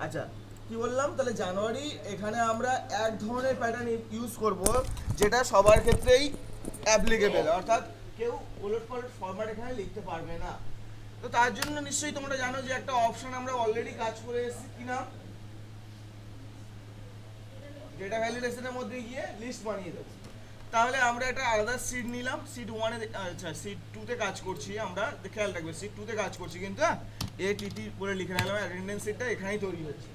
আচ্ছা, কি বললাম তাহলে জানুয়ারি, এখানে আমরা এক ধরনের প্যাটার্ন ইউজ করব যেটা সবার ক্ষেত্রেই অ্যাপ্লিকেবল, অর্থাৎ কেউ ওলট পালট ফরম্যাট এখানে লিখতে পারবে না। তো তার জন্য নিশ্চয়ই তোমরা জানো যে একটা অপশন আমরা অলরেডি কাজ করে এসেছি, কি নাম? ডেটা ভ্যালিডেশনের মধ্যে গিয়ে লিস্ট বানিয়ে দেবো। তাহলে আমরা একটা আলাদা সিট নিলাম, সিট ওয়ানে, আচ্ছা সিট টুতে কাজ করছি আমরা, খেয়াল রাখবে সিট টুতে কাজ করছি কিন্তু, হ্যাঁ এটিটি বলে লিখে নিলাম, অ্যাটেন্ডেন্স সিটটা এখানেই তৈরি হচ্ছে।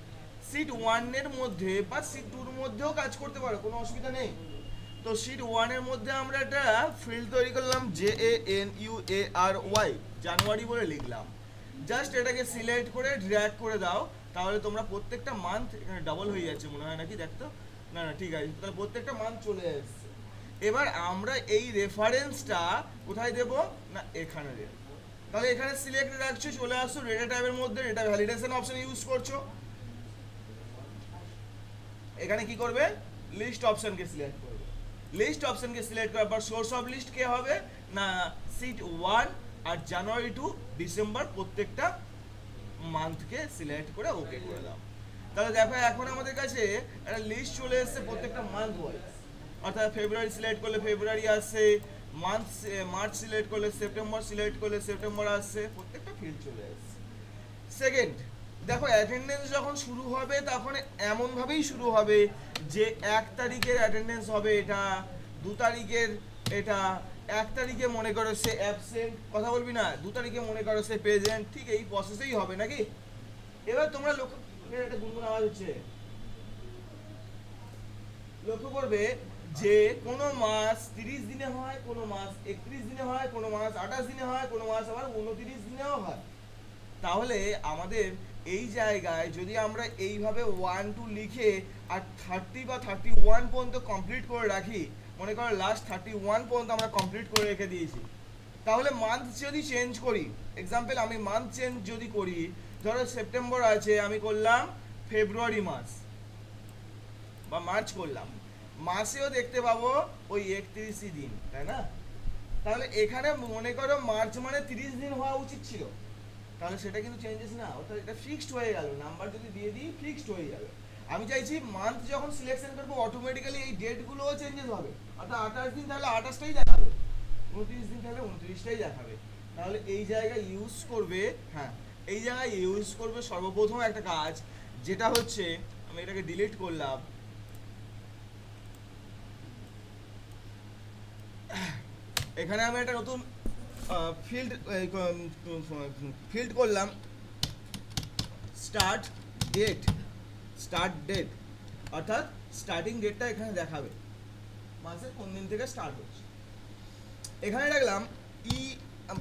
সিট ওয়ানের মধ্যে বা সিট টুর মধ্যেও কাজ করতে পারো, কোনো অসুবিধা নেই। তো সিট ওয়ানের মধ্যে আমরা একটা ফিল্ড তৈরি করলাম, JANUARY, জানুয়ারি বলে লিখলাম। জাস্ট এটাকে সিলেক্ট করে ড্র্যাগ করে দাও, তাহলে তোমরা প্রত্যেকটা মান্থ এখানে ডাবল হয়ে যাচ্ছে মনে হয় নাকি, দেখতো না না ঠিক আছে, তাহলে প্রত্যেকটা মান্থ চলে যাচ্ছে। এবার আমরা এই রেফারেন্সটা কোথায় দেব না এখানে দেব। তাহলে এখানে সিলেক্ট রাখছো, চলে আসছো ডেটা টাইপের মধ্যে, ডেটা ভ্যালিডেশন অপশন ইউজ করছো, এখানে কি করবে লিস্ট অপশনকে সিলেক্ট করবে। লিস্ট অপশনকে সিলেক্ট করার পর সোর্স অফ লিস্ট কে হবে না সিট ওয়ান, আর জানুয়ারি টু ডিসেম্বর প্রত্যেকটা মান্থকে সিলেক্ট করে ওকে করে দাও। তাহলে দেখো এখন আমাদের কাছে একটা লিস্ট চলে এসেছে প্রত্যেকটা মান্থ ওয়াইজ, অর্থাৎ ফেব্রুয়ারি সিলেক্ট করলে ফেব্রুয়ারি আসছে, মার্চ সিলেক্ট করলে সেপ্টেম্বর, সিলেক্ট করলে সেপ্টেম্বর আসছে, প্রত্যেকটা ফিল্ড চলে আসছে। সেকেন্ড, দেখো অ্যাটেন্ডেন্স যখন শুরু হবে তখন এমনভাবেই শুরু হবে যে 1 তারিখের অ্যাটেন্ডেন্স হবে এটা, 2 তারিখের এটা, 1 তারিখে মনে করো সে অ্যাবসেন্ট, কথা বলবি না, 2 তারিখে মনে করো সে প্রেজেন্ট, ঠিক এই প্রসেসেই হবে নাকি। এবার তোমরা লক্ষ্য, একটা গুনগুন আওয়াজ হচ্ছে, লক্ষ্য করবে যে কোনো মাস 30 দিনে হয়, কোনো মাস 31 দিনে হয়, কোনো মাস 28 দিনে হয়, কোনো মাস আবার 29 দিনেও হয়। তাহলে আমাদের এই জায়গায় যদি আমরা এইভাবে 1 2 লিখে আর 30 বা 31 পর্যন্ত কমপ্লিট করে রাখি, মনে করো লাস্ট 31 পর্যন্ত আমরা কমপ্লিট করে রেখে দিয়েছি, তাহলে মান্থ যদি চেঞ্জ করি, এক্সাম্পল আমি মান্থ চেঞ্জ যদি করি, ধরো সেপ্টেম্বর আছে, আমি করলাম ফেব্রুয়ারি মাস বা মার্চ করলাম, মাসেও দেখতে পাবো ওই 31ই দিন, তাই না? তাহলে এখানে মনে করো মার্চ মানে 30 দিন হওয়া উচিত ছিল, তাহলে সেটা কিন্তু চেঞ্জেস না, অর্থাৎ এটা ফিক্সড হয়ে গেল, নাম্বার যদি দিয়ে দিই ফিক্সড হয়ে যাবে। আমি চাইছি মান্থ যখন সিলেকশন করবো অটোমেটিক্যালি এই ডেটগুলোও চেঞ্জেস হবে, অর্থাৎ 28 দিন তাহলে 28টাই দেখাবে, 29 দিন তাহলে 29টাই দেখাবে। তাহলে এই জায়গায় ইউজ করবে, হ্যাঁ এই জায়গায় ইউজ করবে সর্বপ্রথম একটা কাজ, যেটা হচ্ছে আমি এটাকে ডিলিট করলাম, এখানে আমি একটা নতুন ফিল্ড ফিল্ড করলাম, স্টার্ট ডেট, স্টার্ট ডেট, অর্থাৎ স্টার্টিং ডেটটা এখানে দেখাবে, মাসের কোন দিন থেকে স্টার্ট হচ্ছে। এখানে রাখলাম ই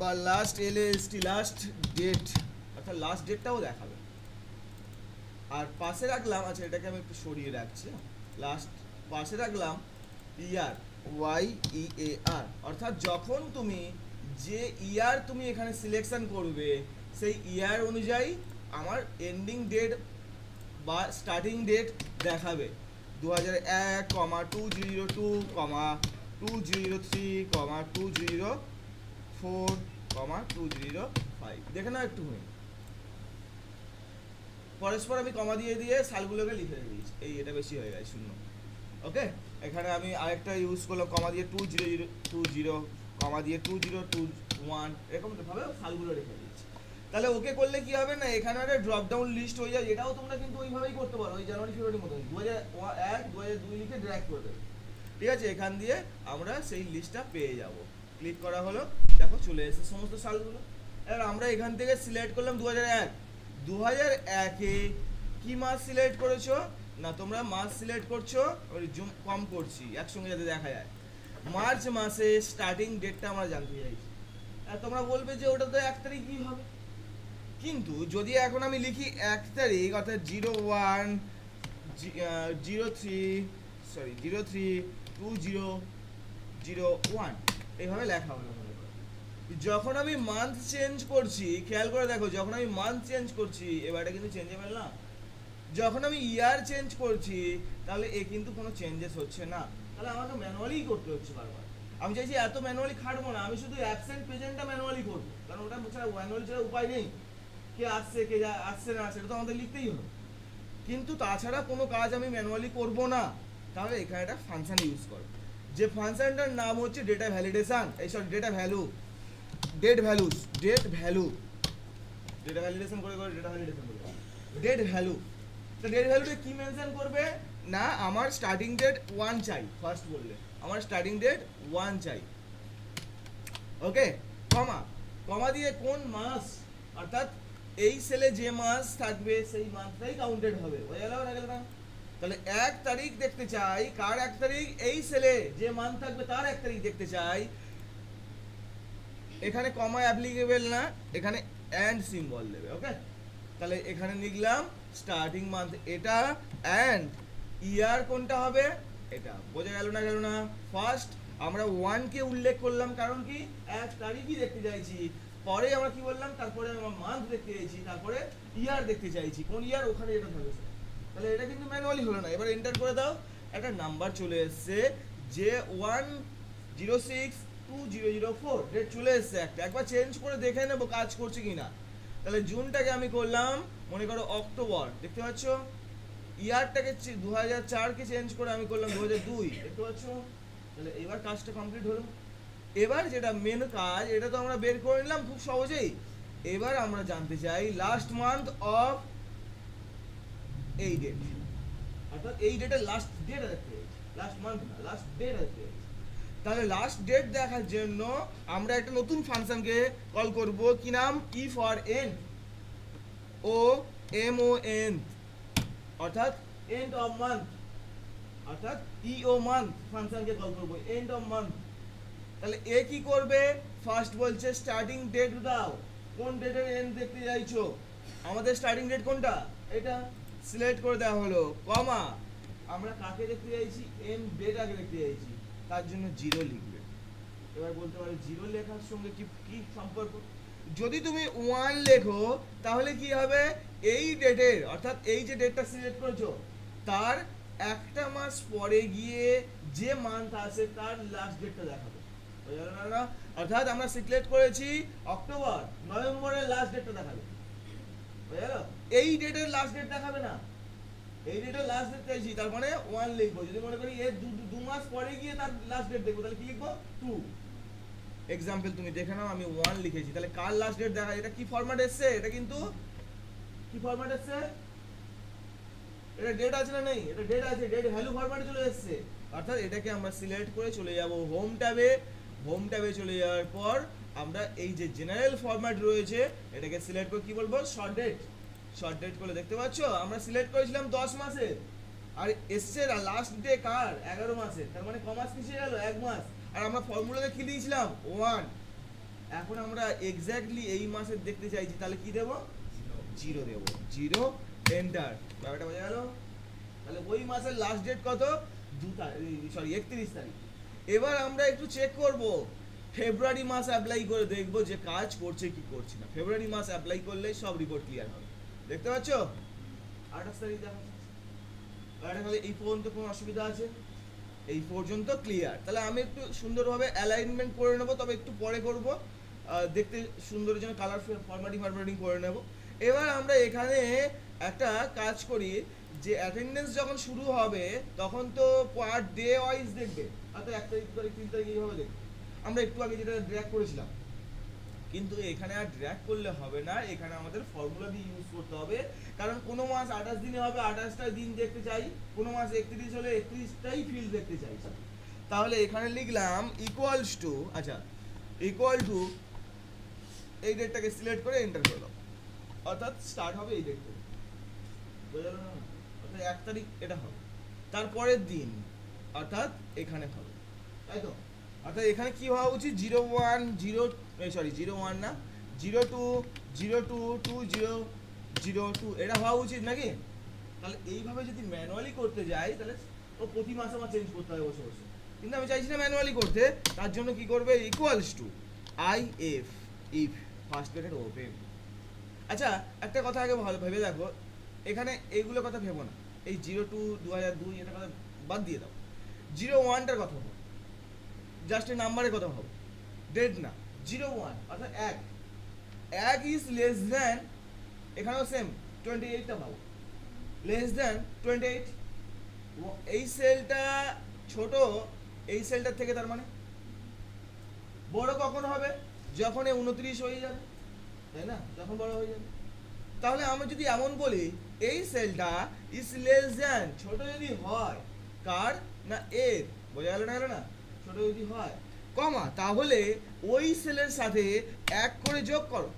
বা লাস্ট LAST, লাস্ট ডেট, অর্থাৎ লাস্ট ডেটটাও দেখাবে। আর পাশে রাখলাম, আচ্ছা এটাকে আমি একটু সরিয়ে রাখছি, লাস্ট পাশে রাখলাম ইয়ার, YEAR, অর্থাৎ যখন তুমি যে ইয়ার তুমি এখানে সিলেকশন করবে সেই ইয়ার অনুযায়ী আমার এন্ডিং ডেট বা স্টার্টিং ডেট দেখাবে, 2001, 202, 203, 204, 205, দেখে নাও একটুখানি, পরস্পর আমি কমা দিয়ে দিয়ে সালগুলোকে লিখে দিয়েছি, এই এটা বেশি হয়ে গেছে শূন্য, ওকে। এখানে আমি আরেকটা ইউজ করলাম কমা দিয়ে 20020, কমা দিয়ে 2021, এরকম ভাবে সালগুলো রেখে দিয়েছি। তাহলে ওকে করলে কি হবে না এখানে একটা ড্রপ ডাউন লিস্ট হয়ে যায়, এটাও তোমরা কিন্তু ওইভাবেই করতে পারো, ওই জানুয়ারি ফেব্রুয়ারির মতো 2001 2002 লিখে ড্র্যাগ করে দেবে, ঠিক আছে। এখান দিয়ে আমরা সেই লিস্টটা পেয়ে যাব, ক্লিক করা হলো, দেখো চলে এসেছে সমস্ত সালগুলো। এবার আমরা এখান থেকে সিলেক্ট করলাম 2001, 2001-এ কি মাস সিলেক্ট করেছো না, তোমরা মাস সিলেক্ট করছো, জুম কম করছি একসঙ্গে যাতে দেখা যায়, মার্চ মাসে স্টার্টিং ডেটটা আমরা জানতে চাইছি। আর তোমরা বলবে যে ওটা তো 1 তারিখ কি হবে, কিন্তু যদি এখন আমি লিখি 1 তারিখ, অর্থাৎ 03/2001, এইভাবে লেখা হলো। যখন আমি মান্থ চেঞ্জ করছি, খেয়াল করে দেখো, যখন আমি মান্থ চেঞ্জ করছি, এবার এটা কিন্তু চেঞ্জেবল না, যখন আমি ইয়ার চেঞ্জ করছি তাহলে এ কিন্তু কোনো চেঞ্জেস হচ্ছে না, তাহলে আমাকে ম্যানুয়ালি করতে হচ্ছে বারবার। আমি চাইছি এত ম্যানুয়ালি খাটবো না, আমি শুধু অ্যাবসেন্ট প্রেজেন্টটা ম্যানুয়ালি করবো, কারণ ওটা ছাড়া ম্যানুয়ালি ছাড়া উপায় নেই, কে আসছে কে আসছে না সেটা তো আমাদের লিখতেই হলো। কিন্তু তাছাড়া কোনো কাজ আমি ম্যানুয়ালি করব না, তাহলে এখানে একটা ফাংশন ইউজ করো, যে ফাংশনটার নাম হচ্ছে ডেটা ভ্যালিডেশন, এই sorry data value, date values, date value, data validation করে ডেটা ভ্যালিডেশন করে ডেট ভ্যালু। তো ডেট ভ্যালুতে কি মেনশন করবে না, আমার স্টার্টিং ডেট 1 চাই, ফার্স্ট বললে আমার স্টার্টিং ডেট 1 চাই, ওকে, কমা, কমা দিয়ে কোন মাস, অর্থাৎ এই সেলে যে মাস থাকবে সেই মাসটাই কাউন্টেড হবে, হয়ে গেল না গেল না? তাহলে 1 তারিখ দেখতে চাই, কার 1 তারিখ, এই সেলে যে মান থাকবে তার 1 তারিখ দেখতে চাই, এখানে কমা অ্যাপ্লিকেবল না, এখানে এন্ড সিম্বল দেবে, ওকে। তাহলে এখানে লিখলাম স্টার্টিং মান্থ এটা, এন্ড ইয়ার কোনটা হবে এটা, বোঝা গেল না গেল না? ফার্স্ট আমরা 1 কে উল্লেখ করলাম, কারণ কি 1 তারিখই দেখতে চাইছি, পরে আমরা কি বললাম, তারপরে আমরা মান্থ দেখতে চাইছি, তারপরে ইয়ার দেখতে চাইছি, কোন ইয়ার ওখানে এটা থাকবে। তাহলে এটা কিন্তু ম্যানুয়ালি হলো না, এবার এন্টার করে দাও, একটা নাম্বার চলে এসেছে যে 106204 ডেট চলে এসেছে একটা, একবার চেঞ্জ করে দেখে নেবো কাজ করছে কিনা। তাহলে জুনটাকে আমি করলাম মনে করো অক্টোবর, দেখতে পাচ্ছ, ইয়ারটাকে 2004 কে চেঞ্জ করে আমি করলাম 2002, দেখতে পাচ্ছ। তাহলে এবার কাজটা কমপ্লিট হলো। এবার যেটা মেন কাজ, এটা তো আমরা বের করে নিলাম খুব সহজেই, এবার আমরা জানতে চাই লাস্ট মান্থ অফ এই ডেট, অর্থাৎ এই ডেটের লাস্ট ডেট দেখতে চাই, লাস্ট মান্থ না, লাস্ট ডেট দেখতে চাই। তাহলে লাস্ট ডেট দেখার জন্য আমরা একটা নতুন ফাংশনকে কল করব, কি নাম, E for end, O M O N, অর্থাৎ এন্ড অফ মান্থ, অর্থাৎ ই ও মান্থ ফাংশনকে কল করব, এন্ড অফ মান্থ। তাহলে এ কি করবে, ফার্স্ট বলছে স্টার্টিং ডেট দাও, কোন ডেটের এন্ড দেখতে চাইছো, আমাদের স্টার্টিং ডেট কোনটা, এটা সিলেক্ট করে দেওয়া হলো, কমা, আমরা কাকে দেখতে চাইছি, এন্ড ডেট আগে দেখতে চাইছি, তার জন্য 0 লিখবে। এবার বলতে পারো 0 লেখার সঙ্গে কি কি সম্পর্ক, যদি তুমি 1 লেখো তাহলে কি হবে, এই ডেটের, অর্থাৎ এই যে ডেটটা সিলেক্ট করেছো তার একটা মাস পরে গিয়ে যে মান্থ আছে তার লাস্ট ডেটটা দেখাবে, বুঝা গেল না? অর্থাৎ আমরা সিলেক্ট করেছি অক্টোবর, নভেম্বরের লাস্ট ডেটটা দেখাবে, বুঝা গেল? এই ডেটের লাস্ট ডেট দেখাবে না, এই ডেটের লাস্ট ডেট চাইছি, তার মানে 1 লিখবো। যদি মনে করি এর 2 মাস পরে গিয়ে তার লাস্ট ডেট দেখবো, তাহলে কি লিখবো, 2। এক্সাম্পল তুমি দেখে নাও, আমি 1 লিখেছি, তাহলে কার লাস্ট ডেট দেখা, এটা কি ফরম্যাট এসেছে, এটা কিন্তু কি ফরম্যাট এসেছে, এটা ডেট আছে না নেই, এটা ডেট আছে, ডেট ভ্যালু ফরম্যাটে চলে এসেছে। অর্থাৎ এটাকে আমরা সিলেক্ট করে চলে যাব হোম ট্যাবে, হোম ট্যাবে চলে যাওয়ার পর আমরা এই যে জেনারেল ফরম্যাট রয়েছে এটাকে সিলেক্ট করে কি বলবো, শর্ট ডেট, শর্ট ডেট করে, দেখতে পাচ্ছ আমরা সিলেক্ট করেছিলাম 10 মাসের, আর এসছে লাস্ট ডে কার, 11 মাসের, তার মানে কমাস পিছিয়ে গেল 1 মাস, আর আমরা ফর্মুলাতে কি দিয়েছিলাম 1। এখন আমরা এক্স্যাক্টলি এই মাসের দেখতে চাইছি, তাহলে কি দেব, 0 দেব, 0 এন্টার, ব্যাপারটা বোঝা গেল? তাহলে ওই মাসের লাস্ট ডেট কত, 31 তারিখ। এবার আমরা একটু চেক করব, ফেব্রুয়ারি মাস অ্যাপ্লাই করে দেখব যে কাজ করছে কি করছে না। ফেব্রুয়ারি মাস অ্যাপ্লাই করলে সব রিপোর্ট ক্লিয়ার হবে, দেখতে পাচ্ছ 28 তারিখ দেখা যাচ্ছে। তাহলে এই পর্যন্ত কোনো অসুবিধা আছে, এই পর্যন্ত ক্লিয়ার। তাহলে আমি একটু সুন্দরভাবে অ্যালাইনমেন্ট করে নেব, তবে একটু পরে করব, দেখতে সুন্দরের জন্য কালার ফরম্যাটিং করে নেব। এবার আমরা এখানে একটা কাজ করি, যে অ্যাটেন্ডেন্স যখন শুরু হবে তখন তো পার ডে ওয়াইজ দেখবে, অর্থাৎ 1 তারিখ 2 তারিখ 3 তারিখ এইভাবে দেখবে। আমরা একটু আগে যেটা ড্র্যাগ করেছিলাম, কিন্তু এখানে আর ড্র্যাগ করলে হবে না, এখানে আমাদের ফর্মুলা দিয়ে ইউজ করতে হবে, কারণ কোনো মাস 28 দিনে হবে 28টা দিন দেখতে চাই, কোনো মাস 31 হলে 31টাই ফিল্ড দেখতে চাই। তাহলে এখানে লিখলাম ইকুয়ালস টু, আচ্ছা ইকুয়াল টু, এই ডেটটাকে সিলেক্ট করে এন্টার করে দাও, অর্থাৎ স্টার্ট হবে এই ডেট থেকে, বুঝা গেল না? অর্থাৎ 1 তারিখ এটা হবে, তারপরের দিন অর্থাৎ এখানে হবে, তাই তো? অর্থাৎ এখানে কি হওয়া উচিত, 01 না 02/02/2002 এটা হওয়া উচিত নাকি? তাহলে এইভাবে যদি ম্যানুয়ালি করতে যাই তাহলে ও প্রতি মাসে আমার চেঞ্জ করতে হবে বসে বসে, কিন্তু আমি চাইছি না ম্যানুয়ালি করতে, তার জন্য কি করবে, equals to IF, if first bracket open. আচ্ছা একটা কথা আগে ভালো ভেবে দেখো, এখানে এইগুলো কথা ভেবো না, এই 02/2002 এটা কথা বাদ দিয়ে দাও, 01টার কথা ভাবো, জাস্ট এই নাম্বারের কথা ভাবো, ডেট না, 01 অর্থাৎ 1 ইজ লেস দ্যান, এখানেও সেম 28টা ভাবো, লেস দ্যান 28, এই সেলটা ছোট এই সেলটার থেকে, তার মানে বড় কখন হবে? যখন এ 29 হয়ে যাবে, তাই না? যখন বড় হয়ে যাবে। তাহলে আমি যদি এমন বলি এই সেলটা ইজ লেস দ্যান, ছোট যদি হয় কার না এর, বোঝা গেল না? গেল না? ছোট যদি হয় কমা, তাহলে ওই সেলের সাথে 1 করে যোগ করো,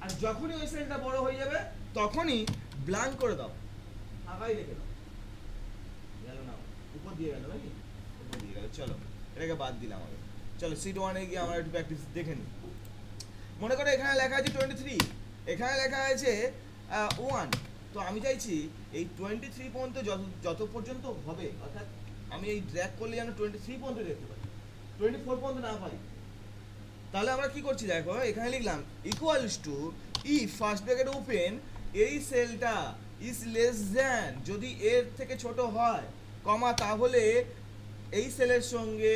আর যখনই ওই সেলটা বড় হয়ে যাবে তখনই ব্ল্যাঙ্ক করে দাও, ফাঁকাই রেখে দাও। গেল না? উপর দিয়ে গেল নাকি? উপর দিয়ে গেল। চলো এটাকে বাদ দিলাম আমি। চলো সিট 1 এ গিয়ে আমরা একটু প্র্যাকটিস দেখে নিই। মনে করো এখানে লেখা আছে 23, এখানে লেখা আছে 1, তো আমি চাইছি এই 23 পর্যন্ত যত পর্যন্ত হবে, অর্থাৎ আমি এই ড্র্যাগ করলে যেন 23 পর্যন্ত দেখতে পাই, 24 পর্যন্ত না পাই। তাহলে আমরা কি করছি দেখো, এখানে লিখলাম equals to if first bracket open এই সেলটা ইজ লেস দ্যান, যদি এর থেকে ছোট হয় কমা, তাহলে এই সেলের সঙ্গে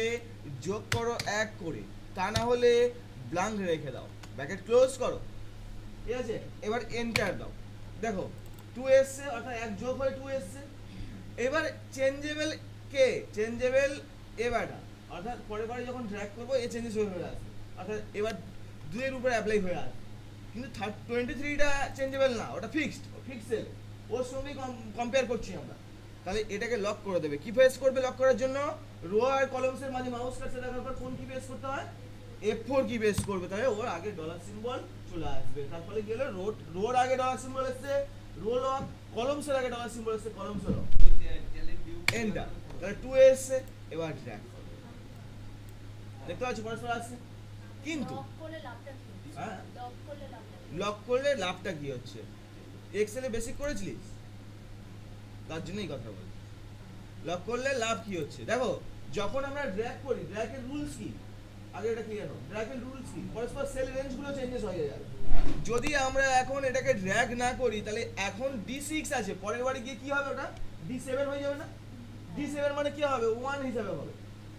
যোগ করো 1 করে, তা না হলে ব্ল্যাঙ্ক রেখে দাও, ব্র্যাকেট ক্লোজ করো। ঠিক আছে, এবার এন্টার দাও। দেখো 2 এসছে, অর্থাৎ 1 যোগ হয়ে 2 এসছে। এবার চেঞ্জেবল কে, চেঞ্জেবল এবারটা, অর্থাৎ পরের বারে যখন ড্র্যাগ করবো এ চেঞ্জেস হয়ে আসবে, অর্থাৎ এবার 2 এর উপরে অ্যাপ্লাই হয়ে আসবে। কিন্তু 23টা চেঞ্জেবল না, ওটা ফিক্সড, ফিক্সড সেল, ওর সঙ্গেই কম্পেয়ার করছি আমরা। তাহলে এটাকে লক করে দেবে। কি প্রেস করবে লক করার জন্য? রো আর কলামসের মাঝে মাউস কার্সর রাখার পর কোন কি প্রেস করতে হয়? F4 কি প্রেস করবে, তাহলে ওর আগে ডলার সিম্বল চলে আসবে। তারপরে গেলে রোর আগে ডলার সিম্বল আসছে, রো লক, কলামসের আগে ডলার সিম্বল আসছে, কলামস লক, এন্টার। তাহলে 2 এসছে, এবার ড্র্যাগ করবে। দেখতে পাচ্ছ পরস্পর আসছে। কিন্তু হ্যাঁ, লক করলে লাভটা কি হচ্ছে? এক্সেলে বেসিক করেছিলিস, তার জন্যই কথা বলছি। লক করলে লাভ কি হচ্ছে দেখো, যখন আমরা ড্র্যাগ করি, ড্র্যাগের রুলস কি আগে এটা ক্লিয়ার হোক। ড্র্যাগের রুলস কি? পরস্পর সেল রেঞ্জগুলো চেঞ্জেস হয়ে যাবে। যদি আমরা এখন এটাকে ড্র্যাগ না করি, তাহলে এখন D6 আছে, পরের বারে গিয়ে কি হবে? ওটা D7 হয়ে যাবে না? D7 মানে কি হবে? 1 হিসাবে হবে,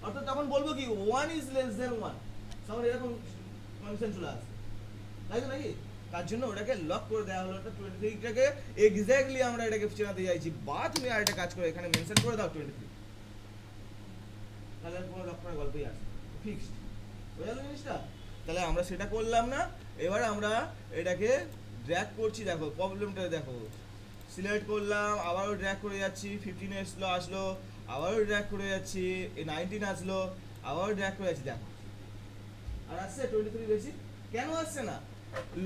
অর্থাৎ তখন বলবো কি 1 ইজ লেস দ্যান 1, তখন এরকম কন্ডিশন চলে আসবে, তাই তো নাকি? তার জন্য ওটাকে লক করে দেওয়া হলো। 23টাকে এক্স্যাক্টলি আমরা এটাকে চেনাতে চাইছি, বা তুমি আর একটা কাজ করে এখানে মেনশন করে দাও 23, তাহলে কোনো লক করার গল্পই আসে, ফিক্সড হয়ে গেল জিনিসটা। তাহলে আমরা সেটা করলাম না, এবার আমরা এটাকে ড্র্যাগ করছি। দেখো প্রবলেমটা দেখো, সিলেক্ট করলাম, আবারও ড্র্যাগ করে যাচ্ছি, 15 আসলো, আবারও ড্র্যাগ করে যাচ্ছি, 19 আসলো, আবারও ড্র্যাগ করে যাচ্ছি। দেখো আর আসছে 23 বেশি, কেন আসছে না?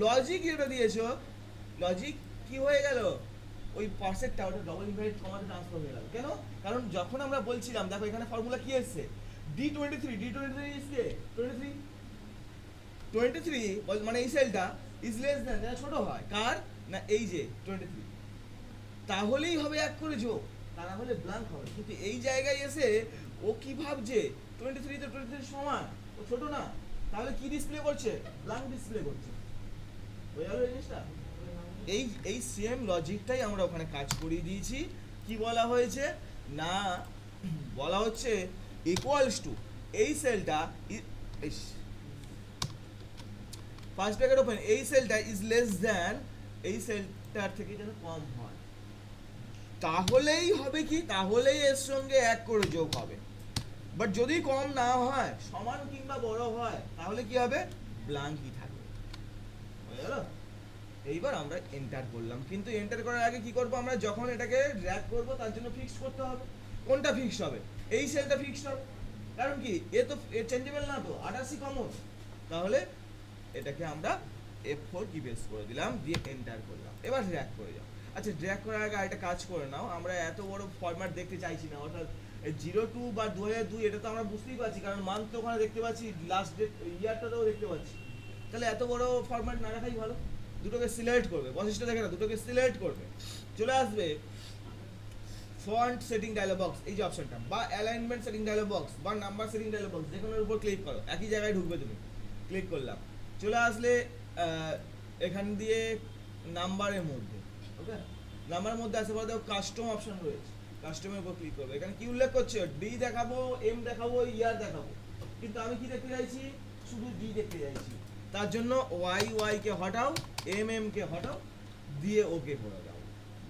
লজিক যেটা দিয়েছো, লজিক কি হয়ে গেল? ওই পার্সেন্টটা ওটা ডবল ইনভার্টেড কমাতে ট্রান্সফার হয়ে গেল। কেন? কারণ যখন আমরা বলছিলাম, দেখো এখানে ফর্মুলা কি এসেছে, D23 ইসকে 23 মানে এই সেলটা ইজ লেস দ্যান, যেটা ছোট হয় কার না এই যে 23, তাহলেই হবে 1 করে যোগ, তা না হলে ব্ল্যাঙ্ক হবে। কিন্তু এই জায়গায় এসে ও কি ভাবছে 23 তো 23 সমান, ও ছোট না, তাহলে কি ডিসপ্লে করছে? ব্ল্যাঙ্ক ডিসপ্লে করছে। বুঝা গেল জিনিসটা? এই সেম লজিকটাই আমরা ওখানে কাজ করিয়ে দিয়েছি। কি বলা হয়েছে না, বলা হচ্ছে ইকুয়ালস টু এই সেলটা ফার্স্ট ব্র্যাকেট ওপেন, এই সেলটা ইজ লেস দ্যান, এই সেলটার থেকে যেন কম হয়, তাহলেই হবে কি, তাহলেই এর সঙ্গে 1 করে যোগ হবে। বাট যদি কম না হয়, সমান কিংবা বড় হয়, তাহলে কি হবে? ব্ল্যাঙ্কই থাকবে। হয়ে গেল? এইবার আমরা এন্টার করলাম, কিন্তু এন্টার করার আগে কি করব আমরা? যখন এটাকে ড্র্যাগ করব তার জন্য ফিক্স করতে হবে। কোনটা ফিক্স হবে? এই সেলটা ফিক্সড হবে, কারণ কি এ তো চেঞ্জেবল না, তো 88 কমন, তাহলে এটাকে আমরা F4 কি বেস করে দিলাম, দিয়ে এন্টার করলাম। এবার ড্র্যাগ করে যাও। আচ্ছা, ড্র্যাগ করার আগে একটা কাজ করে নাও, আমরা এত বড় ফরম্যাট দেখতে চাইছি না, অর্থাৎ 02 বা 2002 এটা তো আমরা বুঝতেই পারছি, কারণ মান্থ তো ওখানে দেখতে পাচ্ছি, লাস্ট ডেট ইয়ারটাও দেখতে পাচ্ছি। তাহলে এত বড় ফরম্যাট না রাখাই ভালো। দুটোকে সিলেক্ট করবে, বৈশিষ্ট্য দেখে না, দুটোকে সিলেক্ট করবে, চলে আসবে ফন্ট সেটিং ডায়লগ বক্স, এই যে অপশনটা, বা অ্যালাইনমেন্ট সেটিং ডায়লগ বক্স, বা নাম্বার সেটিং ডায়লগ বক্স, যেকোনোর উপর ক্লিক করো, একই জায়গায় ঢুকবে তুমি। ক্লিক করলাম, চলে আসলে এখান দিয়ে নাম্বারের মধ্যে, ওকে, নাম্বারের মধ্যে আসে পরে দেখো কাস্টম অপশন রয়েছে, কাস্টমের উপর ক্লিক করবে। এখানে কি উল্লেখ করছে? ডি দেখাবো, এম দেখাবো, ইয়ার দেখাবো, কিন্তু আমি কি দেখতে চাইছি? শুধু ডি দেখতে চাইছি। তার জন্য ওয়াই কে হটাও, এম কে হটাও, দিয়ে ওকে করে দাও,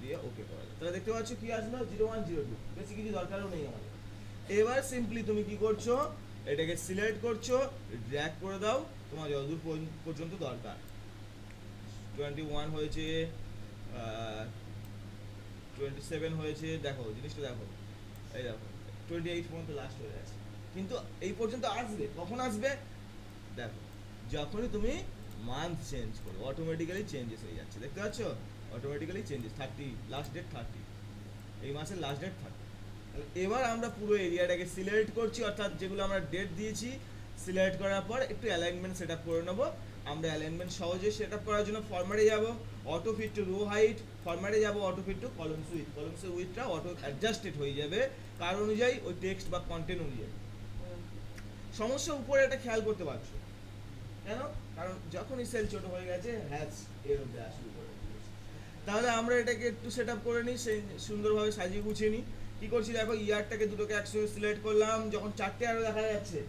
দিয়ে ওকে করে দাও। তাহলে দেখতে পাচ্ছ কি আসলো 0102, বেশি কিছু দরকারও নেই আমাদের। এবার সিম্পলি তুমি কি করছো, এটাকে সিলেক্ট করছো, ড্র্যাগ করে দাও তোমার যতদূর পর্যন্ত দরকার। 21 হয়েছে, 27 হয়েছে, দেখো জিনিসটা দেখো, এই দেখো 28 পর্যন্ত লাস্ট হয়ে গেছে। কিন্তু এই পর্যন্ত আসবে, কখন আসবে দেখো, যখনই তুমি মান্থ চেঞ্জ করো অটোমেটিক্যালি চেঞ্জেস হয়ে যাচ্ছে, দেখতে পাচ্ছ অটোমেটিক্যালি চেঞ্জেস। 30 লাস্ট ডেট 30, এই মাসের লাস্ট ডেট 30। এবার আমরা পুরো এরিয়াটাকে সিলেক্ট করছি, অর্থাৎ যেগুলো আমরা ডেট দিয়েছি সিলেক্ট করার পর একটু অ্যালাইনমেন্ট সেট আপ করে নেবো। আমরা অ্যালাইনমেন্ট সহজে সেট আপ করার জন্য ফরম্যাটে যাব, auto fit to row height, ফরম্যাটে যাব auto fit to columns width, কলমসের উইথটা অটো অ্যাডজাস্টেড হয়ে যাবে কার অনুযায়ী, ওই টেক্সট বা কন্টেন্ট অনুযায়ী। সমস্যা উপরে এটা খেয়াল করতে পারছো কেন, কারণ যখনই সেল ছোট হয়ে গেছে হ্যাজ এর মধ্যে শুরু করে দিয়েছে। তাহলে আমরা এটাকে একটু সেট আপ করে নিই, সেই সুন্দরভাবে সাজিয়ে গুছিয়ে নিই। কি করছি দেখো, ইয়ারটাকে দুটোকে একসঙ্গে সিলেক্ট করলাম, যখন 4টে অ্যারো দেখা যাচ্ছে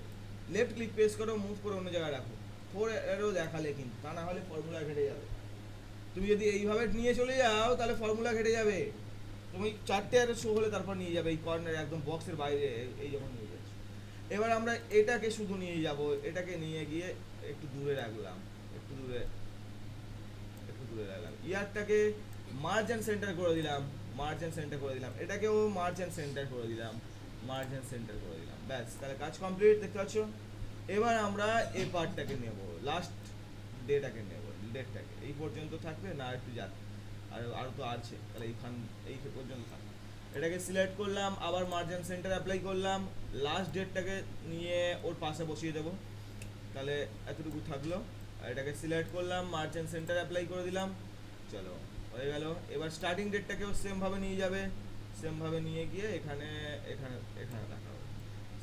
লেফট ক্লিক প্রেস করো, মুভ করে অন্য জায়গায় রাখো, 4 অ্যারো দেখালে কিন্তু, তা না হলে ফর্মুলা ঘেটে যাবে। তুমি যদি এইভাবে নিয়ে চলে যাও তাহলে ফর্মুলা ঘেটে যাবে। তুমি 4টে অ্যারো শো হলে তারপর নিয়ে যাবে এই কর্নারে, একদম বক্সের বাইরে, এই যখন নিয়ে যাচ্ছে। এবার আমরা এটাকে শুধু নিয়ে যাব, এটাকে নিয়ে গিয়ে একটু দূরে রাখলাম, একটু দূরে রাখলাম। ইয়ারটাকে মার্জিন সেন্টার করে দিলাম, মার্জিন সেন্টার করে দিলাম, এটাকেও মার্জিন সেন্টার করে দিলাম, মার্জিন সেন্টার করে দিলাম, ব্যাস তাহলে কাজ কমপ্লিট, দেখতে পাচ্ছ। এবার আমরা এই পার্টটাকে নেব, লাস্ট ডেটাকে নেব, ডেটটাকে এই পর্যন্ত থাকবে না, একটু যাক আরও তো আছে, তাহলে এই পর্যন্ত থাকবে। এটাকে সিলেক্ট করলাম, আবার মার্জিন সেন্টার অ্যাপ্লাই করলাম, লাস্ট ডেটটাকে নিয়ে ওর পাশে বসিয়ে দেবো, তাহলে এতটুকু থাকলো। এটাকে সিলেক্ট করলাম, মার্জিন সেন্টার অ্যাপ্লাই করে দিলাম, চলো হয়ে গেল। এবার স্টার্টিং ডেটটাকেও সেমভাবে নিয়ে যাবে, সেমভাবে নিয়ে গিয়ে এখানে এখানে এখানে রাখা হবে।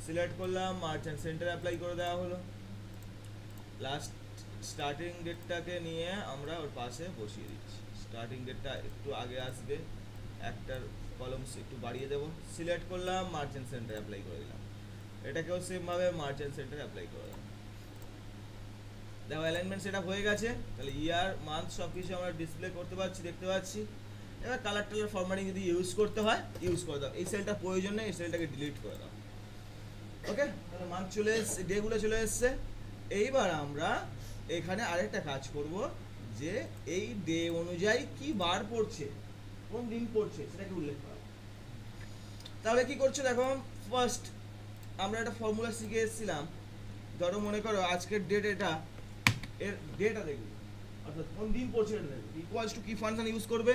সিলেক্ট করলাম, মার্জিন সেন্টার অ্যাপ্লাই করে দেওয়া হলো, লাস্ট স্টার্টিং ডেটটাকে নিয়ে আমরা ওর পাশে বসিয়ে দিচ্ছি। স্টার্টিং ডেটটা একটু আগে আসবে, একটার কলমস একটু বাড়িয়ে দেবো, সিলেক্ট করলাম, মার্জিন সেন্টার অ্যাপ্লাই করে দিলাম, এটাকেও সেমভাবে মার্জিন সেন্টার অ্যাপ্লাই করে দিলাম। দেখো অ্যালাইনমেন্ট সেটআপ হয়ে গেছে, তাহলে ইয়ার মান্থ সব কিছু আমরা ডিসপ্লে করতে পারছি, দেখতে পাচ্ছি। এবার কালার টালার ফরম্যাটিং যদি ইউজ করতে হয় ইউজ করে দাও, এই সেলটা প্রয়োজন নেই, এই সেলটাকে ডিলিট করে দাও। ওকে, তাহলে মান্থ চলে এসছে, ডেগুলো চলে এসছে। এইবার আমরা এখানে আরেকটা কাজ করব, যে এই ডে অনুযায়ী কি বার পড়ছে, কোন দিন পড়ছে সেটাকে উল্লেখ করা। তাহলে কি করছো দেখো, ফার্স্ট আমরা একটা ফর্মুলা শিখে এসেছিলাম, ধরো মনে করো আজকের ডেট, এটা এর ডেটা দেখবে, অর্থাৎ কোন দিন পড়ছে এটা দেখবে, ইকুয়ালস টু কি ফাংশন ইউজ করবে,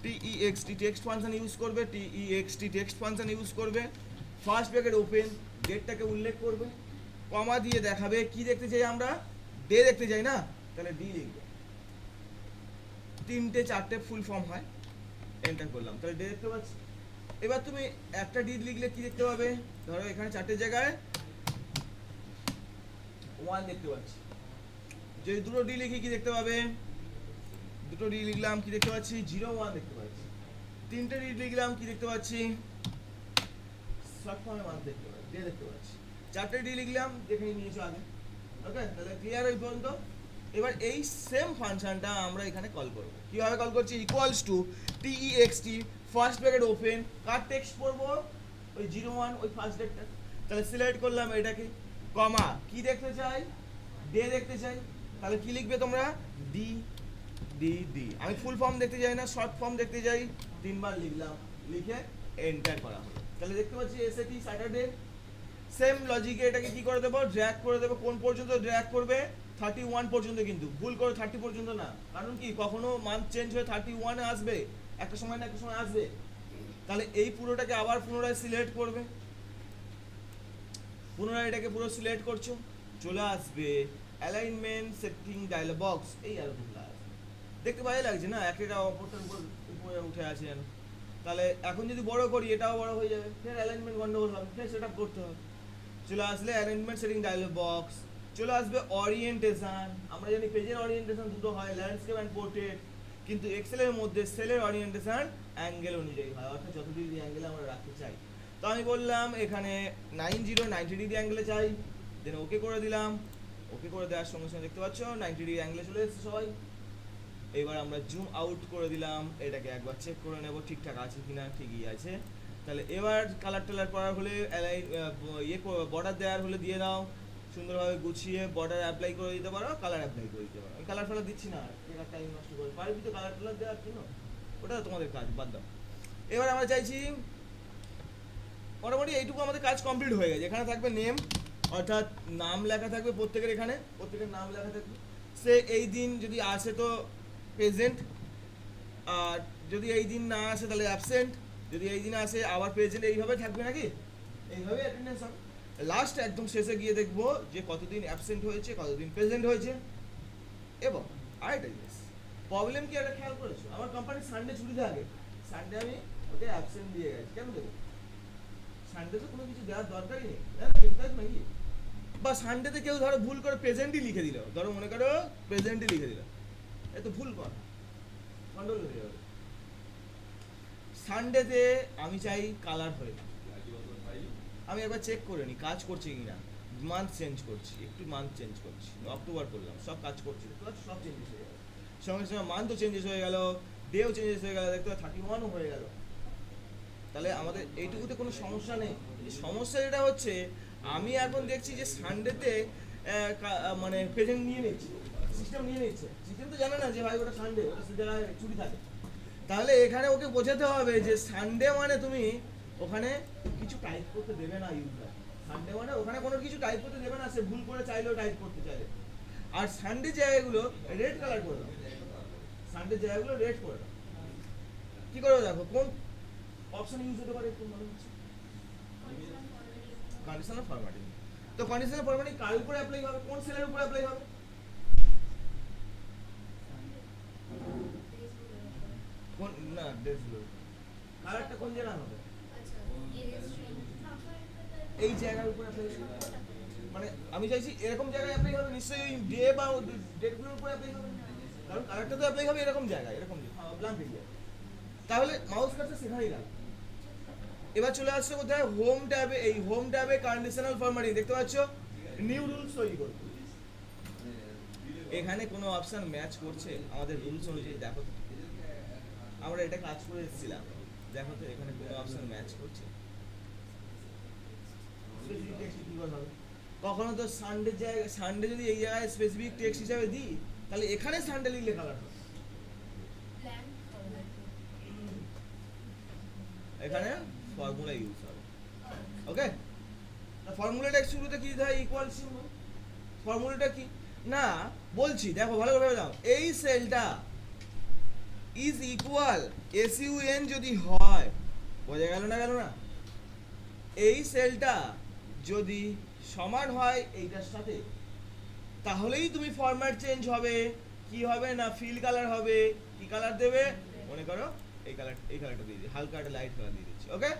text টেক্সট ফাংশন ইউজ করবে, text টেক্সট ফাংশন ইউজ করবে, ফার্স্ট ব্র্যাকেট ওপেন, ডেটটাকে উল্লেখ করবে, কমা দিয়ে দেখাবে কি দেখতে চাই আমরা, ডে দেখতে চাই না, তাহলে ডি লিখবে, 3টে 4টে ফুল ফর্ম হয়, এন্টার করলাম, তাহলে ডে দেখতে পাচ্ছি। এবার তুমি একটা ডি লিখলে কি দেখতে পাবে, ধরো এখানে 4টে জায়গায় 1 দেখতে পাচ্ছি, যদি দুটো ডি লিখি কি দেখতে পাবে, দুটো ডি লিখলাম কি দেখতে পাচ্ছি, 01 দেখতে পাচ্ছি। 3টে ডি লিখলাম কি দেখতে পাচ্ছি, শর্ট ফর্মে মান্থ দেখতে পাচ্ছি, ডে দেখতে পাচ্ছি। 4টে ডি লিখলাম, দেখে নিয়েছো আগে। ওকে, তাহলে ক্লিয়ার ওই পর্যন্ত। এবার এই সেম ফাংশনটা আমরা এখানে কল করব, কিভাবে কল করছি, equals to text first bracket open, car text পড়বো, ওই 01 ওই ফার্স্ট ডেটটা, তাহলে সিলেক্ট করলাম এটাকে, কমা কি দেখতে চাই, ডে দেখতে চাই, তাহলে কি লিখবে তোমরা, ডি ডি ডি। আমি ফুল ফর্ম দেখতে চাই না, শর্ট ফর্ম দেখতে চাই, 3বার লিখলাম, লিখে এন্টার করা হলো। তাহলে দেখতে পাচ্ছি এসএটি স্যাটারডে। সেম লজিকে এটাকে কি করে দেবো, ড্র্যাগ করে দেবো, কোন পর্যন্ত ড্র্যাগ করবে, 31 পর্যন্ত, কিন্তু ভুল করে 30 পর্যন্ত না, কারণ কি কখনো মান্থ চেঞ্জ হয়ে 31 আসবে, একটা সময় না একটা সময় আসবে। তাহলে এই পুরোটাকে আবার পুনরায় সিলেক্ট করবে, পুনরায় এটাকে পুরো সিলেক্ট করছো, চলে আসবে অ্যালাইনমেন্ট সেটিং ডায়লগ বক্স, এই আর দেখতে ভালো লাগছে না, একটা অপরটার উপরে উঠে আছে যেন। তাহলে এখন যদি বড় করি এটাও বড় হয়ে যাবে, ফের অ্যালাইনমেন্ট গন্ডগোল হবে, ফের সেটআপ করতে হবে। চলে আসলে অ্যালাইনমেন্ট সেটিং ডায়লগ বক্স, চলে আসবে ওরিয়েন্টেশন। আমরা জানি পেজের ওরিয়েন্টেশন দুটো হয়, ল্যান্ডস্কেপ অ্যান্ড পোর্ট্রেট, কিন্তু এক্সেলের মধ্যে সেলের ওরিয়েন্টেশন অ্যাঙ্গেল অনুযায়ী হয়, অর্থাৎ যত ডিগ্রি অ্যাঙ্গেলে আমরা রাখতে চাই। তো আমি বললাম এখানে 90 ডিগ্রি অ্যাঙ্গেলে চাই, দেন ওকে করে দিলাম, ওকে করে দেওয়ার সঙ্গে সঙ্গে দেখতে পাচ্ছ 90 ডিগ্রি অ্যাঙ্গেলে চলে এসেছে সবাই। এবার আমরা জুম আউট করে দিলাম, এটাকে একবার চেক করে নেব ঠিকঠাক আছে কিনা, ঠিকই আছে। তাহলে এবার কালার টালার করার হলে বর্ডার দেওয়ার হলে দিয়ে দাও, সুন্দরভাবে গুছিয়ে বর্ডার অ্যাপ্লাই করে দিতে পারো, কালার অ্যাপ্লাই করে দিতে পারো। আমি কালার ফালার দিচ্ছি না, এটা টাইম নষ্ট করে পারবি তো কালার টালার দেওয়ার জন্য, ওটা তোমাদের কাজ, বাদ দাও। এবার আমরা চাইছি মোটামুটি এইটুকু আমাদের কাজ কমপ্লিট হয়ে গেছে। এখানে থাকবে নেম, অর্থাৎ নাম লেখা থাকবে প্রত্যেকের, এখানে প্রত্যেকের নাম লেখা থাকবে। সে এই দিন যদি আসে তো প্রেজেন্ট, আর যদি এই দিন না আসে তাহলে অ্যাবসেন্ট, যদি এই দিন আসে আবার প্রেজেন্ট, এইভাবে থাকবে নাকি, এইভাবে অ্যাটেন্ডেন্স হবে। লাস্ট একদম শেষে গিয়ে দেখবো যে কতদিন অ্যাবসেন্ট হয়েছে, কতদিন প্রেজেন্ট হয়েছে। এবং আরেকটা জিনিস প্রবলেম কি একটা খেয়াল করেছো, আমার কোম্পানি সানডে ছুটি থাকে, সানডে আমি ওকে অ্যাবসেন্ট দিয়ে গেছি, কেন দেবো? সানডে তো কোনো কিছু দেওয়ার দরকারই নেই, না কিন্তু নাকি। বা সানডেতে কেউ ধরো ভুল করে প্রেজেন্টই লিখে দিল, ধরো মনে করো প্রেজেন্টই লিখে দিল, এ তো ভুল কর, গন্ডগোল হয়ে যাবে। সানডেতে আমি চাই কালার হয়ে, আমি একবার চেক করে নিই কাজ করছে কিনা, মান্থ চেঞ্জ করছি, একটু মান্থ চেঞ্জ করছি, অক্টোবর করলাম, সব কাজ করছি, সব চেঞ্জেস হয়ে গেল, সঙ্গে সঙ্গে মান্থও চেঞ্জেস হয়ে গেল, ডেও চেঞ্জেস হয়ে গেল, দেখতে 31ও হয়ে গেল। তাহলে আমাদের এইটুকুতে কোনো সমস্যা নেই। সমস্যা যেটা হচ্ছে, আমি এখন দেখছি যে সানডেতে মানে প্রেজেন্ট নিয়ে নিচ্ছে, সিস্টেম নিয়ে নিচ্ছে, সিস্টেম তো জানে না যে ভাই ওটা সানডে, ওটা জায়গায় ছুটি থাকে। তাহলে এখানে ওকে বোঝাতে হবে যে সানডে মানে তুমি ওখানে কিছু টাইপ করতে দেবে না ইউজার, সানডে মানে ওখানে কোনো কিছু টাইপ করতে দেবে না, সে ভুল করে চাইলেও টাইপ করতে চাইলে। আর সানডে জায়গাগুলো রেড কালার করে দাও, সানডে জায়গাগুলো রেড করে দাও। কি করে দেখো কোন অপশন ইউজ হতে পারে একটু মনে হচ্ছে, কন্ডিশনাল ফরম্যাটিং। তো কন্ডিশনাল ফরম্যাটিং কার উপরে অ্যাপ্লাই হবে, কোন সেলের উপরে অ্যাপ্লাই হবে? কোন না ডেসগুলো কালারটা কোন জায়গা হবে, এই জায়গার উপরে অ্যাপ্লাই হবে। মানে আমি চাইছি এরকম জায়গায় অ্যাপ্লাই হবে, নিশ্চয়ই ওই ডে বা ডেটগুলোর উপরে অ্যাপ্লাই হবে, কারণ কালারটা তো অ্যাপ্লাই হবে এরকম জায়গায়, এরকম ব্ল্যাঙ্ক এরিয়া। তাহলে মাউস কার্সর সেখানেই রাখ। এবার চলে আসছে কোথায়, হোম ট্যাবে। এই হোম ট্যাবে কন্ডিশনাল ফরম্যাটিং দেখতে পাচ্ছ, নিউ রুলস তৈরি করবে। এখানে কোনো অপশন ম্যাচ করছে আমাদের রুলস অনুযায়ী, দেখো তো আমরা এটা কাজ করে এসেছিলাম, দেখো তো এখানে কোনো অপশন ম্যাচ করছে। কখনো তো সানডে জায়গায়, সানডে যদি এই জায়গায় স্পেসিফিক টেক্সট হিসাবে দিই, তাহলে এখানে সানডে লিখলে কালার হবে, এখানে ফর্মুলা ইউজ হবে। ওকে, ফর্মুলাটা শুরুতে কি দিতে হয়, ইকুয়াল সিম্বল। ফর্মুলাটা কি না বলছি, দেখো ভালো করে দাও, এই সেলটা ইজ ইকুয়াল এসইউএন যদি হয়, বোঝা গেল না, গেল না? এই সেলটা যদি সমান হয় এইটার সাথে, তাহলেই তুমি ফরম্যাট চেঞ্জ হবে। কি হবে না, ফিল কালার হবে। কি কালার দেবে, মনে করো এই কালার, এই কালারটা দিয়ে দিই, হালকা একটা লাইট কালার দিয়ে দিচ্ছি। ওকে,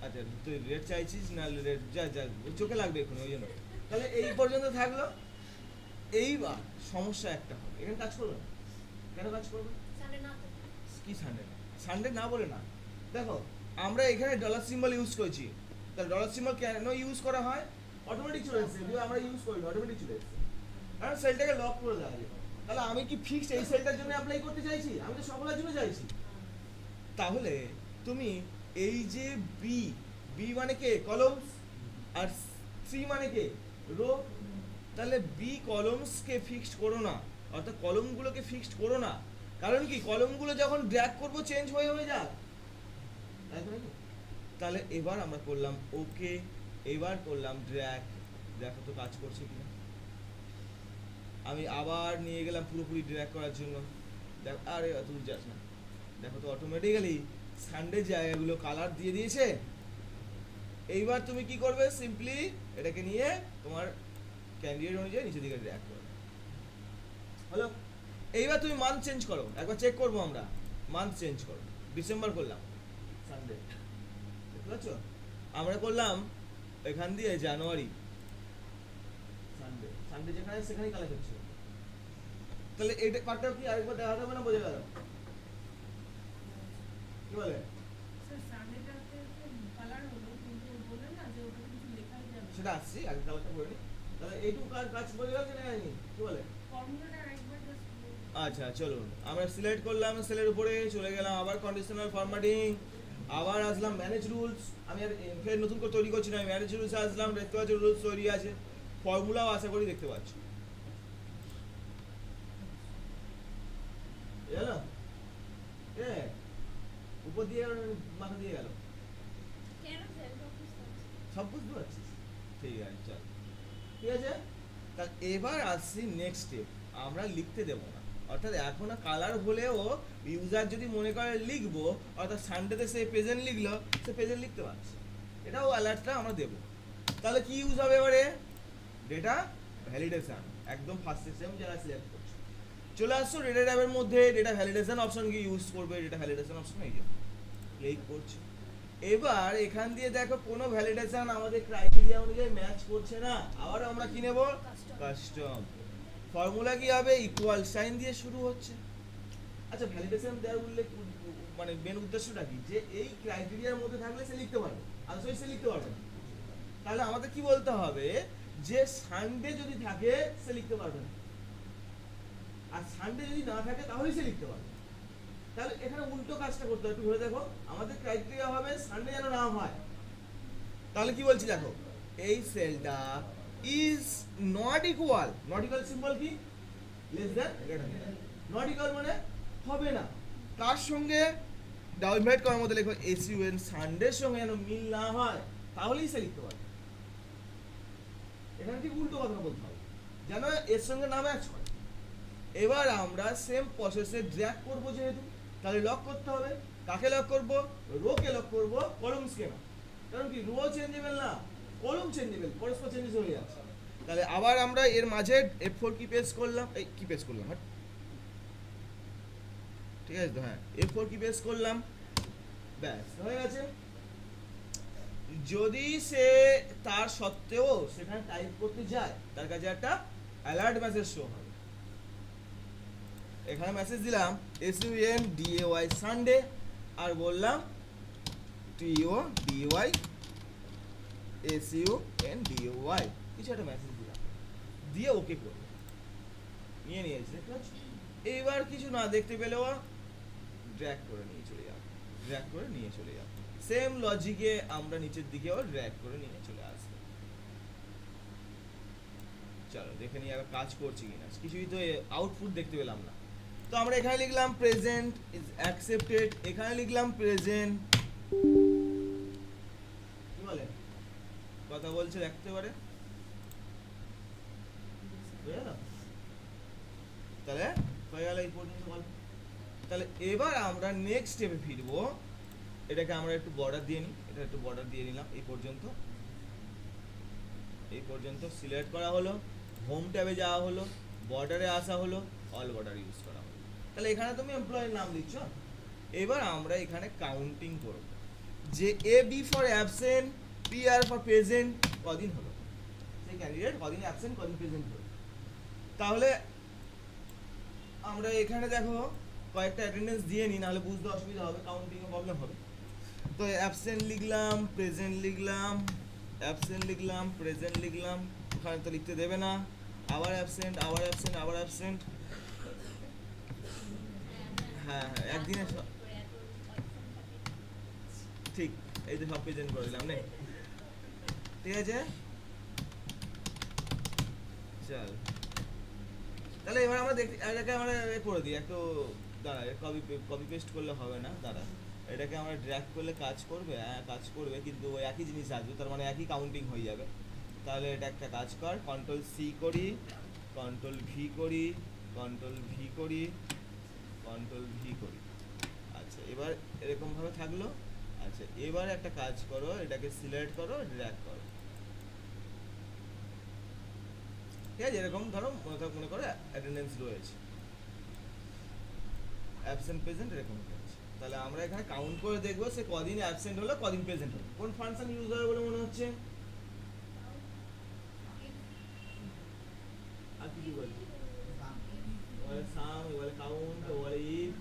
আচ্ছা তুই রেড চাইছিস না, রেড যা যা চোখে লাগবে এখন, ওই জন্য। তাহলে এই পর্যন্ত থাকলো। এইবার সমস্যা একটা হবে, এখানে কাজ করবে না, কেন কাজ করবে? কি সানডে না, সানডে না বলে না, দেখো আমরা এখানে ডলার সিম্বল ইউজ করেছি, তাহলে ডলার সিম্বল কেন ইউজ করা হয়, অটোমেটিক চলে এসেছে, যদি আমরা ইউজ করি অটোমেটিক চলে এসেছে, কারণ সেলটাকে লক করে দেওয়া যায়। তাহলে আমি কি ফিক্সড এই সেলটার জন্য অ্যাপ্লাই করতে চাইছি, আমি তো সকলের জন্য চাইছি। তাহলে তুমি এই যে বি, বি মানে কে কলমস, আর সি মানে কে রো, তাহলে বি কলমসকে ফিক্সড করো না, অর্থাৎ কলমগুলোকে ফিক্সড করো না। কারণ কি, কলমগুলো যখন ড্র্যাগ করব চেঞ্জ হয়ে হয়ে যাক, তাই তো নাকি? তাহলে এবার আমরা করলাম ওকে, এবার করলাম ড্র্যাগ, দেখো তো কাজ করছে কিনা। আমি আবার নিয়ে গেলাম পুরোপুরি ড্র্যাগ করার জন্য, দেখ আরে তুই যাস না, দেখো তো অটোমেটিক্যালি সানডে জায়গাগুলো কালার দিয়ে দিয়েছে। এইবার তুমি কি করবে, সিম্পলি এটাকে নিয়ে তোমার ক্যান্ডিডেট অনুযায়ী নিচের দিকে ড্র্যাগ করো, হলো। এইবার তুমি মান্থ চেঞ্জ করো, একবার চেক করবো আমরা, মান্থ চেঞ্জ করো। ডিসেম্বর করলাম সানডে, দেখতে পাচ্ছ, আমরা করলাম এখান দিয়ে জানুয়ারি সানডে, সানডে যেখানে সেখানেই কালার হচ্ছে। তাহলে এইটা পার্টটা কি আরেকবার দেখাতে হবে না, বোঝা গেল? কি বলে সেটা আসছি, আগে কালারটা করে নি। তাহলে এইটুকু কাজ বোঝা গেল কি না, কি বলে? আচ্ছা চলুন আমরা সিলেক্ট করলাম, সেলের উপরে চলে গেলাম, আবার কন্ডিশনাল ফরম্যাটিং, আবার আসলাম ম্যানেজ রুলস। আমি আর ফের নতুন করে তৈরি করছি না, ম্যানেজ রুলস আসলাম, দেখতে পাচ্ছি রুলস তৈরি আছে, ফর্মুলাও আশা করি দেখতে পাচ্ছি। জানো এ উপর দিয়ে মাথা দিয়ে গেল, সব বুঝতে পারছিস? ঠিক আছে চল, ঠিক আছে। তা এবার আসছি নেক্সট স্টেপ, আমরা লিখতে দেবো না, অর্থাৎ এখন কালার হলেও ইউজার যদি মনে করে লিখবো, অর্থাৎ সানডেতে সে প্রেজেন্ট লিখলো, সে প্রেজেন্ট লিখতে পারছে, এটাও অ্যালার্টটা আমরা দেবো। তাহলে কি ইউজ হবে এবারে? ডেটা ভ্যালিডেশন, একদম ফার্স্ট সিস্টেম যারা সিলেক্ট করছে চলে আসছো ডেটা ট্যাবের মধ্যে, ডেটা ভ্যালিডেশন অপশন কি ইউজ করবে, ডেটা ভ্যালিডেশন অপশন এই যে ক্লিক করছে। এবার এখান দিয়ে দেখো কোনো ভ্যালিডেশন আমাদের ক্রাইটেরিয়া অনুযায়ী ম্যাচ করছে না, আবার আমরা কি নেব? কাস্টম। ফর্মুলা কি হবে? ইকুয়াল সাইন দিয়ে শুরু হচ্ছে। আচ্ছা ভ্যালিডেশন দেওয়ার উল্লেখ মানে মেন উদ্দেশ্যটা কি? যে এই ক্রাইটেরিয়ার মধ্যে থাকলে সে লিখতে পারবে, আদারওয়াইজ সে লিখতে পারবে না। তাহলে আমাদের কি বলতে হবে? যে সানডে যদি থাকে সে লিখতে পারবে না, আর সানডে যদি না থাকে তাহলেই সে লিখতে পারবে। তাহলে এখানে উল্টো কাজটা করতে হবে, একটু ভেবে দেখো। আমাদের ক্রাইটেরিয়া হবে সানডে যেন না হয়, তাহলে কি বলছি দেখো, এই সেলটা is not equal, not equal symbol কি? Less than, greater than. Not equal মানে হবে না, কার সঙ্গে? ডাবল ব্র্যাকেট করার মধ্যে লেখো এসইউএন, সানডের সঙ্গে যেন মিল না হয়, তাহলেই সে লিখতে পারবে। এখানে ঠিক উল্টো কথা বলতে হবে, যেন এর সঙ্গে না ম্যাচ করে। এবার আমরা সেম প্রসেসে ড্র্যাগ করব, যেহেতু তাহলে লক করতে হবে। কাকে লক করব? রোকে লক করব, কলামসকে না। কারণ কি, রো চেঞ্জেবল না, কলাম চেঞ্জেবল, পরস্পর চেঞ্জেস হয়ে যাচ্ছে। তাহলে আবার আমরা এর মাঝে F4 কি পেস্ট করলাম, এই কি পেস্ট করলাম, হ্যাঁ ঠিক আছে তো, হ্যাঁ F4 কি পেস্ট করলাম, ব্যাস হয়ে গেছে। যদি সে তার সত্ত্বেও সেখানে টাইপ করতে যায়, তার কাছে একটা অ্যালার্ট মেসেজ শো হবে। এখানে মেসেজ দিলাম SUNDAY সানডে, আর বললাম TODY SUNDAY, কিছু একটা মেসেজ দিলাম, দিয়ে ওকে করবে, নিয়ে নিয়েছে। দেখতে পাচ্ছ? এইবার কিছু না দেখতে পেলেও ড্র্যাগ করে নিয়ে চলে যাবে, ড্র্যাগ করে নিয়ে চলে যাবে। সেম লজিকে আমরা নিচের দিকেও ড্র্যাগ করে নিয়ে চলে আসবো। চলো দেখে নিই আবার কাজ করছি কিনা, কিছুই তো আউটপুট দেখতে পেলাম না। তো আমরা এখানে লিখলাম প্রেজেন্ট ইজ অ্যাকসেপ্টেড, এখানে লিখলাম প্রেজেন্ট, কি বলে কথা বলছে দেখতে পারে, তাহলে হয়ে গেল এই পর্যন্ত গল্প। তাহলে এবার আমরা নেক্সট স্টেপে ফিরবো। এটাকে আমরা একটু বর্ডার দিয়ে নিই, এটা একটু বর্ডার দিয়ে নিলাম এই পর্যন্ত, এই পর্যন্ত সিলেক্ট করা হলো, হোম ট্যাবে যাওয়া হলো, বর্ডারে আসা হলো, অল বর্ডার ইউজ করা হলো। তাহলে এখানে তুমি এমপ্লয়ের নাম দিচ্ছ। এবার আমরা এখানে কাউন্টিং করব, যে AB for absent, PR for present কদিন হলো, সেই ক্যান্ডিডেট কদিন অ্যাবসেন্ট কদিন প্রেজেন্ট হলো। তাহলে আমরা এখানে দেখো কয়েকটা অ্যাটেন্ডেন্স দিয়ে নিই, নাহলে বুঝতে অসুবিধা হবে, কাউন্টিংয়ে প্রবলেম হবে। তো অ্যাবসেন্ট লিখলাম, প্রেজেন্ট লিখলাম, অ্যাবসেন্ট লিখলাম, প্রেজেন্ট লিখলাম, ওখানে তো লিখতে দেবে না, আবার অ্যাবসেন্ট, আবার অ্যাবসেন্ট, আবার অ্যাবসেন্ট। হ্যাঁ হ্যাঁ একদিনে ঠিক, এই যে সব প্রেজেন্ট করে দিলাম নে, ঠিক আছে চল। তাহলে এবার আমরা দেখি, এটাকে আমরা করে দিই একটু, দাঁড়া কপি পেস্ট করলে হবে না, দাঁড়া এটাকে আমরা ড্র্যাগ করলে কাজ করবে, হ্যাঁ কাজ করবে, কিন্তু ওই একই জিনিস আসবে, তার মানে একই কাউন্টিং হয়ে যাবে। তাহলে এটা একটা কাজ কর, Ctrl+C করি, Ctrl+V করি, Ctrl+V করি, Ctrl+V করি। আচ্ছা এবার এরকমভাবে থাকলো। আচ্ছা এবার একটা কাজ করো, এটাকে সিলেক্ট করো, ড্র্যাগ করো, ঠিক আছে। এরকম ধরো মনে করো অ্যাটেন্ডেন্স রয়েছে, অ্যাবসেন্ট প্রেজেন্ট এরকম রয়েছে। তাহলে আমরা এখানে কাউন্ট করে দেখবো সে কদিন অ্যাবসেন্ট হলো, কদিন প্রেজেন্ট হলো। কোন ফাংশন ইউজ হবে বলে মনে হচ্ছে? আর কি বলে? বলে সাম, বলে কাউন্ট, বলে ইফ,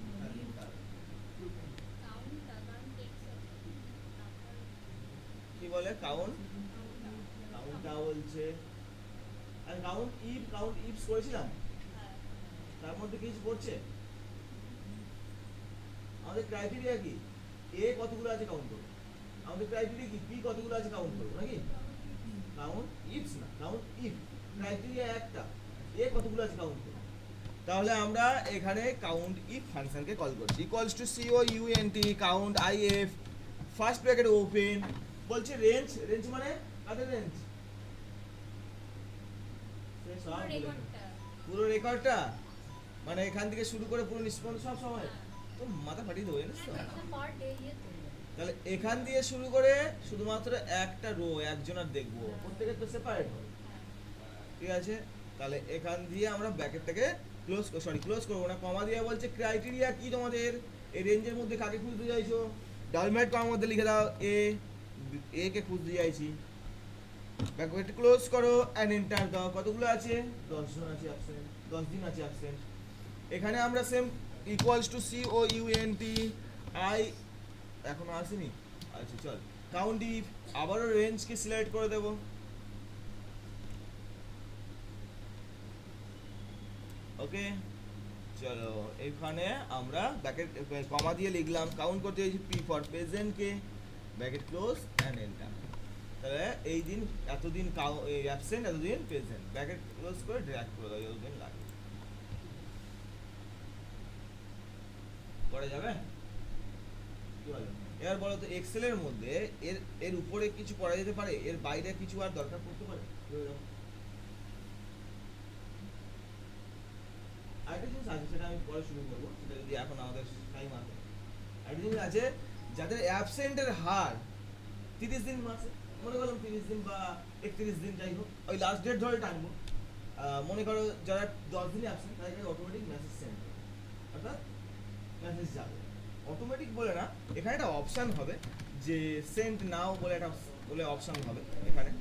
কি বলে কাউন্ট, কাউন্টটা বলছে। আর কাউন্ট ইফ, কাউন্ট ইফস করেছিলাম, তার মধ্যে কিছু পড়ছে? আমাদের ক্রাইটেরিয়া কি? এ কতগুলো আছে কাউন্ট করো। আমাদের ক্রাইটেরিয়া কি? পি কতগুলো আছে কাউন্ট করো, নাকি? কাউন্ট ইফস না, কাউন্ট ইফ। ক্রাইটেরিয়া একটা, এ কতগুলো আছে কাউন্ট করো। তাহলে আমরা এখানে কাউন্ট ইফ ফাংশনকে কল করছি। Equals to COUNT count IF first bracket open, বলছে রেঞ্জ। রেঞ্জ মানে কাদের রেঞ্জ? পুরো রেকর্ডটা, মানে এখান থেকে শুরু করে পুরো নিষ্পন্ন সব সময়। তো মাথা ফাটিয়ে দেবো, জানিস তো। তাহলে এখান দিয়ে শুরু করে শুধুমাত্র একটা রো একজনের দেখবো, প্রত্যেকের তো সেপারেট হবে, ঠিক আছে? তাহলে এখান দিয়ে আমরা ব্র্যাকেটটাকে ক্লোজ করবো না, কমা দিয়ে বলছে ক্রাইটেরিয়া কি তোমাদের, এই রেঞ্জের মধ্যে কাকে খুঁজতে চাইছো? ডাবল কমার মধ্যে লিখে দাও এ কে খুঁজতে চাইছি। ব্র্যাকেট ক্লোজ করো এন্ড এন্টার দাও। কতগুলো আছে? 10 জন আছে অ্যাবসেন্ট, 10 দিন আছে অ্যাবসেন্ট। এখানে আমরা same equals to COUNT I এখনো আসেনি, আচ্ছা চল কাউন্ট ইফ, আবারও রেঞ্জকে সিলেক্ট করে দেব। ওকে চলো, এখানে আমরা ব্র্যাকেট কমা দিয়ে লিখলাম, কাউন্ট করতে চাইছি পি ফর প্রেজেন্ট কে, ব্র্যাকেট ক্লোজ এন্ড এন্টার। তাহলে এই দিন এতদিন অ্যাবসেন্ট, এতদিন প্রেজেন্ট, ব্র্যাকেট ক্লোজ করে ড্র্যাগ করে দাও যতদিন লাগে। করা যাবে? কি বলো? এবার বলো তো এক্সেল এর মধ্যে এর উপরে কিছু করা যেতে পারে, এর বাইরে কিছু আর দরকার পড়তে পারে? আরেকটা জিনিস আছে, সেটা আমি পরে শুরু করবো, সেটা যদি এখন আমাদের টাইম আছে। আরেকটা জিনিস আছে, যাদের অ্যাবসেন্টের হার 30 দিন মাসে, মনে করলাম 30 দিন বা 31 দিন, যাই হোক ওই লাস্ট ডেট ধরে টানবো। মনে করো যারা 10 দিনে অ্যাবসেন্ট, তাদেরকে অটোমেটিক মেসেজ সেন্ড হবে, অর্থাৎ মেসেজ যাবে অটোমেটিক বলে না, এখানে একটা অপশন হবে যে সেন্ড নাও বলে একটা বলে অপশন হবে এখানে,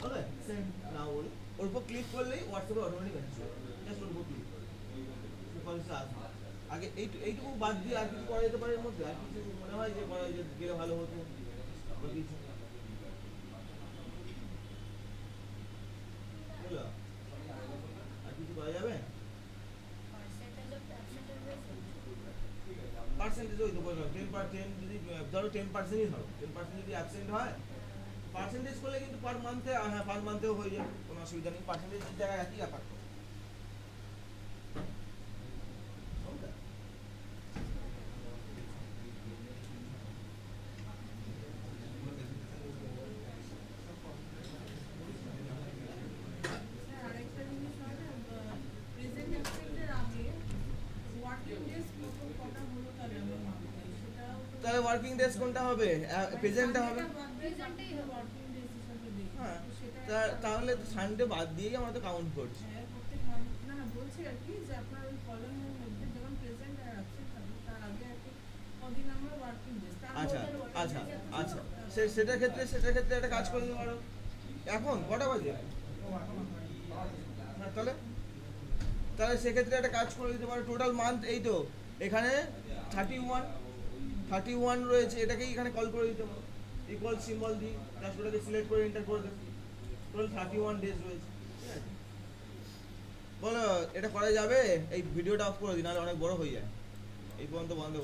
ওকে? সেন্ড নাও বলে ওর উপর ক্লিক করলেই হোয়াটসঅ্যাপে অটোমেটিক মেসেজ হবে, জাস্ট ওর উপর ক্লিক করলে কলসে আসবে। আগে এইটুকু বাদ দিয়ে আর কিছু করা যেতে পারে এর মধ্যে? আর কিছু মনে হয় যে করা গেলে ভালো হতো বা কিছু? বুঝলো? আর কিছু করা যাবে? পার্সেন্টেজ ওই তো বললাম 10% যদি ধরো 10%ই ধরো, 10% যদি অ্যাবসেন্ট হয়, পার্সেন্টেজ করলে কিন্তু পার মান্থে, হ্যাঁ পার মান্থেও হয়ে যাবে, কোনো অসুবিধা নেই, পার্সেন্টেজের জায়গায় একই ব্যাপার। তাহলে ওয়ার্কিং ডেজ কোনটা হবে? প্রেজেন্টটা হবে। হ্যাঁ, তাহলে সানডে বাদ দিয়েই আমরা তো কাউন্ট করছি। আচ্ছা আচ্ছা আচ্ছা, সেটার ক্ষেত্রে একটা কাজ করে দিতে পারো। এখন কটা বাজে? হ্যাঁ, তাহলে সেক্ষেত্রে একটা কাজ করে দিতে পারো, টোটাল মান্থ এই তো এখানে 31 রয়েছে, এটাকেই এখানে কল করে দিতে পারো, ইকুয়াল সিম্বল দিই, জাস্ট ওটাকে সিলেক্ট করে এন্টার করে দেবো, টোটাল 31 ডেজ রয়েছে, ঠিক আছে? বলো এটা করা যাবে? এই ভিডিওটা অফ করে দিই, নাহলে অনেক বড় হয়ে যায়। এই পর্যন্ত বন্ধ।